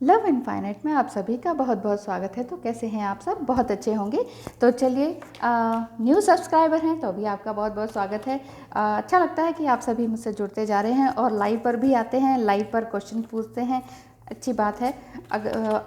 Love infinite में आप सभी का बहुत बहुत स्वागत है। तो कैसे हैं आप सब? बहुत अच्छे होंगे। तो चलिए, न्यू सब्सक्राइबर हैं तो भी आपका बहुत बहुत स्वागत है। अच्छा लगता है कि आप सभी मुझसे जुड़ते जा रहे हैं और लाइव पर भी आते हैं, लाइव पर क्वेश्चन पूछते हैं। अच्छी बात है।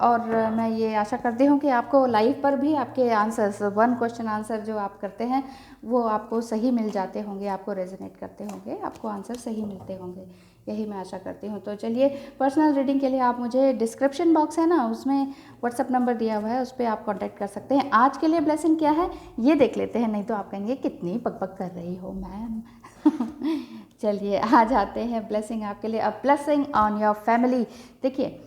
और मैं ये आशा करती हूँ कि आपको लाइव पर भी आपके आंसर्स, वन क्वेश्चन आंसर जो आप करते हैं वो आपको सही मिल जाते होंगे, आपको रेजोनेट करते होंगे, आपको आंसर सही मिलते होंगे, यही मैं आशा करती हूँ। तो चलिए, पर्सनल रीडिंग के लिए आप मुझे डिस्क्रिप्शन बॉक्स है ना, उसमें व्हाट्सअप नंबर दिया हुआ है, उस पर आप कांटेक्ट कर सकते हैं। आज के लिए ब्लेसिंग क्या है ये देख लेते हैं, नहीं तो आप कहेंगे कितनी पक कर रही हो मैम। चलिए, आ जाते हैं ब्लेसिंग आपके लिए। A blessing on your family. देखिए,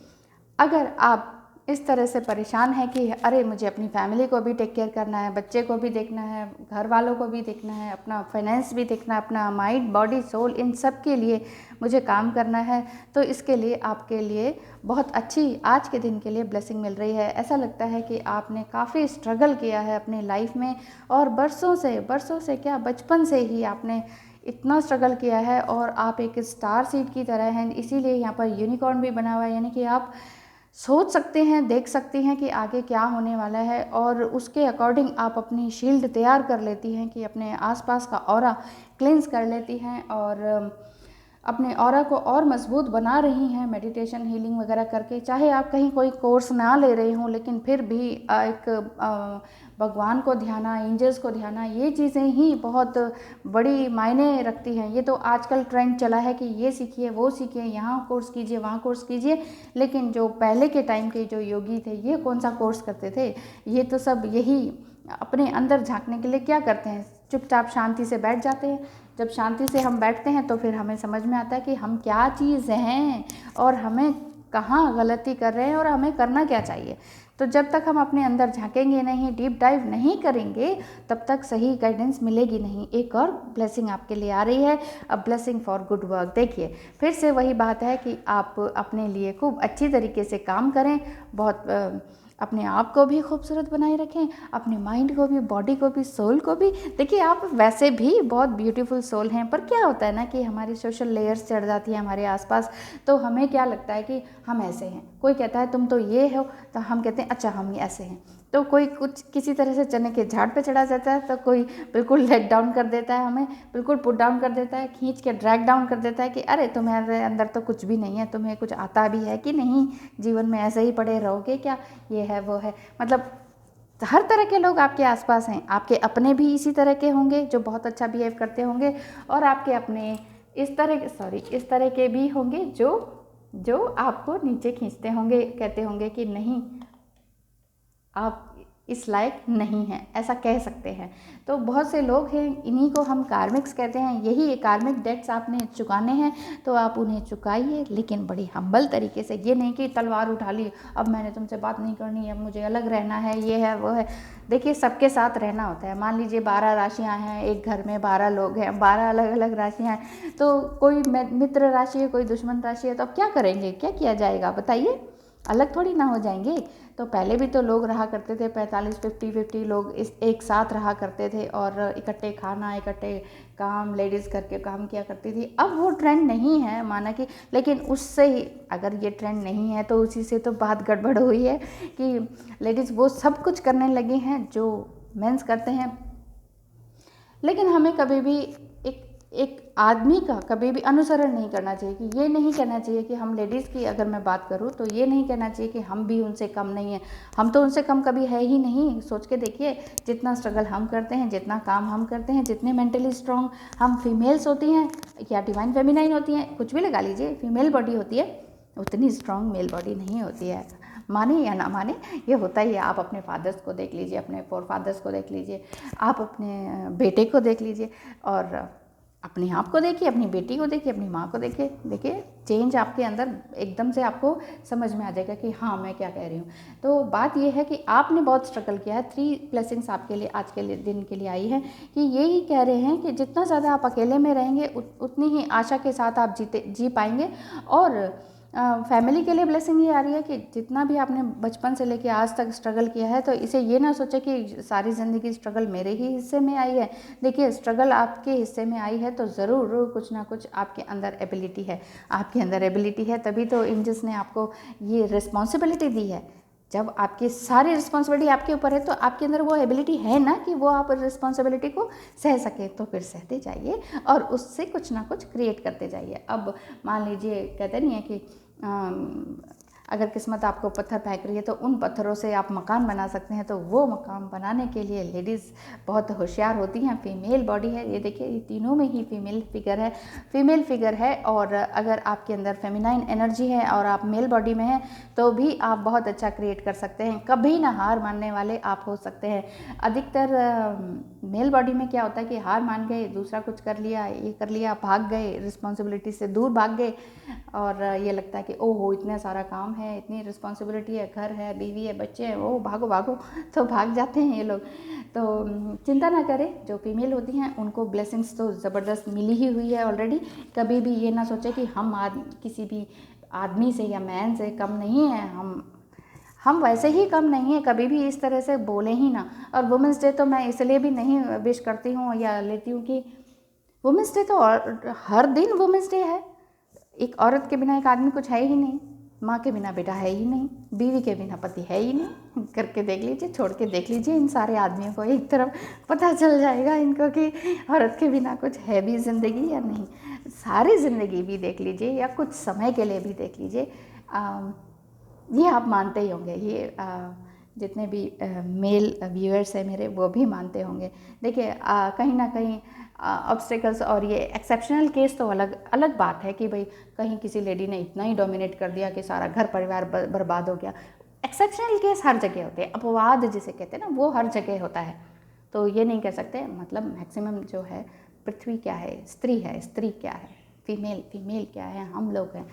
अगर आप इस तरह से परेशान हैं कि अरे मुझे अपनी फैमिली को भी टेक केयर करना है, बच्चे को भी देखना है, घर वालों को भी देखना है, अपना फाइनेंस भी देखना है, अपना माइंड बॉडी सोल इन सब के लिए मुझे काम करना है, तो इसके लिए आपके लिए बहुत अच्छी आज के दिन के लिए ब्लेसिंग मिल रही है। ऐसा लगता है कि आपने काफ़ी स्ट्रगल किया है अपनी लाइफ में, और बरसों से क्या, बचपन से ही आपने इतना स्ट्रगल किया है और आप एक स्टार सीड की तरह हैं। इसीलिए यहाँ पर यूनिकॉर्न भी बना हुआ है, यानी कि आप सोच सकते हैं, देख सकती हैं कि आगे क्या होने वाला है, और उसके अकॉर्डिंग आप अपनी शील्ड तैयार कर लेती हैं कि अपने आसपास का ऑरा क्लेंस कर लेती हैं और अपने ऑरा को और मजबूत बना रही हैं मेडिटेशन हीलिंग वगैरह करके। चाहे आप कहीं कोई कोर्स ना ले रही हों, लेकिन फिर भी एक भगवान को ध्याना, एंजल्स को ध्याना, ये चीज़ें ही बहुत बड़ी मायने रखती हैं। ये तो आजकल ट्रेंड चला है कि ये सीखिए, वो सीखिए, यहाँ कोर्स कीजिए, वहाँ कोर्स कीजिए, लेकिन जो पहले के टाइम के जो योगी थे ये कौन सा कोर्स करते थे? ये तो सब यही अपने अंदर झांकने के लिए क्या करते हैं, चुपचाप शांति से बैठ जाते हैं। जब शांति से हम बैठते हैं तो फिर हमें समझ में आता है कि हम क्या चीज़ हैं और हमें कहाँ गलती कर रहे हैं और हमें करना क्या चाहिए। तो जब तक हम अपने अंदर झांकेंगे नहीं, डीप डाइव नहीं करेंगे, तब तक सही गाइडेंस मिलेगी नहीं। एक और ब्लेसिंग आपके लिए आ रही है, a blessing for good work. देखिए, फिर से वही बात है कि आप अपने लिए खूब अच्छी तरीके से काम करें, बहुत अपने आप को भी खूबसूरत बनाए रखें, अपने माइंड को भी, बॉडी को भी, सोल को भी। देखिए, आप वैसे भी बहुत ब्यूटीफुल सोल हैं, पर क्या होता है ना कि हमारी सोशल लेयर्स चढ़ जाती हैं हमारे आसपास, तो हमें क्या लगता है कि हम ऐसे हैं। कोई कहता है तुम तो ये हो, तो हम कहते हैं अच्छा हम ऐसे हैं। तो कोई कुछ किसी तरह से चने के झाड़ पे चढ़ा जाता है, तो कोई बिल्कुल लेग डाउन कर देता है, हमें बिल्कुल पुट डाउन कर देता है, खींच के ड्रैग डाउन कर देता है कि अरे तुम्हारे अंदर तो कुछ भी नहीं है, तुम्हें कुछ आता भी है कि नहीं, जीवन में ऐसे ही पड़े रहोगे क्या, ये है वो है। मतलब हर तरह के लोग आपके आसपास हैं। आपके अपने भी इसी तरह के होंगे जो बहुत अच्छा बिहेव करते होंगे, और आपके अपने इस तरह के भी होंगे जो आपको नीचे खींचते होंगे, कहते होंगे कि नहीं आप इस लायक नहीं हैं, ऐसा कह सकते हैं। तो बहुत से लोग हैं, इन्हीं को हम कार्मिक्स कहते हैं। यही कार्मिक डेट्स आपने चुकाने हैं, तो आप उन्हें चुकाइए, लेकिन बड़ी हम्बल तरीके से। ये नहीं कि तलवार उठा ली, अब मैंने तुमसे बात नहीं करनी, अब मुझे अलग रहना है, ये है वो है। देखिए, सबके साथ रहना होता है। मान लीजिए 12 राशियाँ हैं, एक घर में 12 लोग हैं, 12 अलग अलग राशियाँ हैं, तो कोई मित्र राशि है, कोई दुश्मन राशि है, तो अब क्या करेंगे, क्या किया जाएगा बताइए? अलग थोड़ी ना हो जाएंगे। तो पहले भी तो लोग रहा करते थे, 45-50 लोग इस एक साथ रहा करते थे, और इकट्ठे खाना, इकट्ठे काम, लेडीज़ करके काम किया करती थी। अब वो ट्रेंड नहीं है, माना कि, लेकिन उससे ही अगर ये ट्रेंड नहीं है तो उसी से तो बात गड़बड़ हुई है कि लेडीज़ वो सब कुछ करने लगी हैं जो मेंस करते हैं। लेकिन हमें कभी भी एक आदमी का कभी भी अनुसरण नहीं करना चाहिए, कि ये नहीं कहना चाहिए कि हम लेडीज़ की अगर मैं बात करूँ तो ये नहीं कहना चाहिए कि हम भी उनसे कम नहीं हैं। हम तो उनसे कम कभी है ही नहीं। सोच के देखिए, जितना स्ट्रगल हम करते हैं, जितना काम हम करते हैं, जितने मेंटली स्ट्रॉन्ग हम फीमेल्स होती हैं या डिवाइन फेमिनाइन होती हैं, कुछ भी लगा लीजिए, फीमेल बॉडी होती है, उतनी स्ट्रॉन्ग मेल बॉडी नहीं होती है। माने या ना माने, ये होता ही है। आप अपने फादर्स को देख लीजिए, अपने फोर फादर्स को देख लीजिए, आप अपने बेटे को देख लीजिए, और अपने आप को देखिए, अपनी बेटी को देखिए, अपनी माँ को देखिए। देखिए, चेंज आपके अंदर एकदम से आपको समझ में आ जाएगा कि हाँ मैं क्या कह रही हूँ। तो बात ये है कि आपने बहुत स्ट्रगल किया है। 3 ब्लेसिंग्स आपके लिए आज के लिए दिन के लिए आई है, कि यही कह रहे हैं कि जितना ज़्यादा आप अकेले में रहेंगे, उतनी ही आशा के साथ आप जी पाएंगे, और फैमिली के लिए ब्लेसिंग ये आ रही है कि जितना भी आपने बचपन से लेके आज तक स्ट्रगल किया है, तो इसे ये ना सोचे कि सारी ज़िंदगी स्ट्रगल मेरे ही हिस्से में आई है। देखिए, स्ट्रगल आपके हिस्से में आई है तो ज़रूर कुछ ना कुछ आपके अंदर एबिलिटी है। आपके अंदर एबिलिटी है तभी तो एंजल्स ने आपको ये रिस्पॉन्सिबिलिटी दी है। जब आपकी सारी रिस्पॉन्सिबिलिटी आपके ऊपर है तो आपके अंदर वो एबिलिटी है ना कि वो आप रिस्पॉन्सिबिलिटी को सह सके, तो फिर सहते जाइए और उससे कुछ ना कुछ क्रिएट करते जाइए। अब मान लीजिए, कहते नहीं है कि अगर किस्मत आपको पत्थर फेंक रही है तो उन पत्थरों से आप मकान बना सकते हैं, तो वो मकान बनाने के लिए लेडीज़ बहुत होशियार होती हैं। फीमेल बॉडी है, ये देखिए, ये तीनों में ही फीमेल फिगर है। और अगर आपके अंदर फेमिनाइन एनर्जी है और आप मेल बॉडी में हैं तो भी आप बहुत अच्छा क्रिएट कर सकते हैं। कभी ना हार मानने वाले आप हो सकते हैं। अधिकतर मेल बॉडी में क्या होता है कि हार मान गए, दूसरा कुछ कर लिया, ये कर लिया, भाग गए, रिस्पॉन्सिबिलिटी से दूर भाग गए, और ये लगता है कि ओहो इतना सारा काम है, इतनी रिस्पॉन्सिबिलिटी है, घर है, बीवी है, बच्चे हैं, ओ भागो भागो, तो भाग जाते हैं ये लोग। तो चिंता ना करें, जो फीमेल होती हैं उनको ब्लेसिंग्स तो ज़बरदस्त मिली ही हुई है ऑलरेडी। कभी भी ये ना सोचे कि हम किसी भी आदमी से या मैन से कम नहीं है, हम वैसे ही कम नहीं है, कभी भी इस तरह से बोले ही ना। और वुमेंस डे तो मैं इसलिए भी नहीं विश करती हूँ या लेती हूँ कि वुमेंस डे तो हर दिन वुमेंस डे है। एक औरत के बिना एक आदमी कुछ है ही नहीं, माँ के बिना बेटा है ही नहीं, बीवी के बिना पति है ही नहीं। करके देख लीजिए, छोड़ के देख लीजिए इन सारे आदमियों को, एक तरफ पता चल जाएगा इनको कि औरत के बिना कुछ है भी ज़िंदगी या नहीं। सारी ज़िंदगी भी देख लीजिए या कुछ समय के लिए भी देख लीजिए, ये आप मानते ही होंगे, ये जितने भी मेल व्यूअर्स हैं मेरे, वो भी मानते होंगे। देखिए, कहीं ना कहीं ऑब्स्टिकल्स और ये एक्सेप्शनल केस तो अलग बात है कि भाई कहीं किसी लेडी ने इतना ही डोमिनेट कर दिया कि सारा घर परिवार बर्बाद हो गया। एक्सेप्शनल केस हर जगह होते हैं, अपवाद जिसे कहते हैं ना, वो हर जगह होता है। तो ये नहीं कह सकते, मतलब मैक्सिमम जो है, पृथ्वी क्या है, स्त्री क्या है, फीमेल क्या है, हम लोग हैं।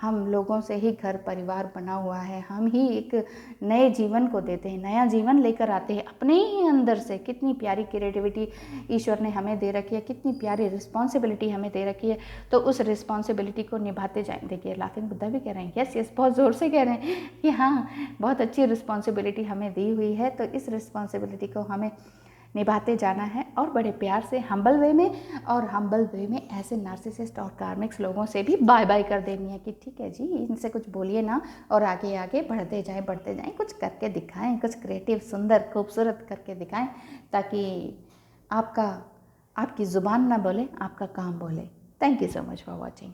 हम लोगों से ही घर परिवार बना हुआ है, हम ही एक नए जीवन को देते हैं, नया जीवन लेकर आते हैं अपने ही अंदर से। कितनी प्यारी क्रिएटिविटी ईश्वर ने हमें दे रखी है, कितनी प्यारी रिस्पॉन्सिबिलिटी हमें दे रखी है, तो उस रिस्पॉन्सिबिलिटी को निभाते जाएं। देखिए, लाफिंग बुद्धा भी कह रहे हैं, यस बहुत ज़ोर से कह रहे हैं कि हाँ, बहुत अच्छी रिस्पॉन्सिबिलिटी हमें दी हुई है, तो इस रिस्पॉन्सिबिलिटी को हमें निभाते जाना है और बड़े प्यार से, हम्बल वे में। और हम्बल वे में ऐसे नार्सिसिस्ट और कार्मिक्स लोगों से भी बाय बाय कर देनी है कि ठीक है जी, इनसे कुछ बोलिए ना, और आगे आगे बढ़ते जाएं, कुछ करके दिखाएं, कुछ क्रिएटिव, सुंदर, खूबसूरत करके दिखाएं, ताकि आपकी ज़ुबान ना बोले, आपका काम बोले। Thank you so much for watching.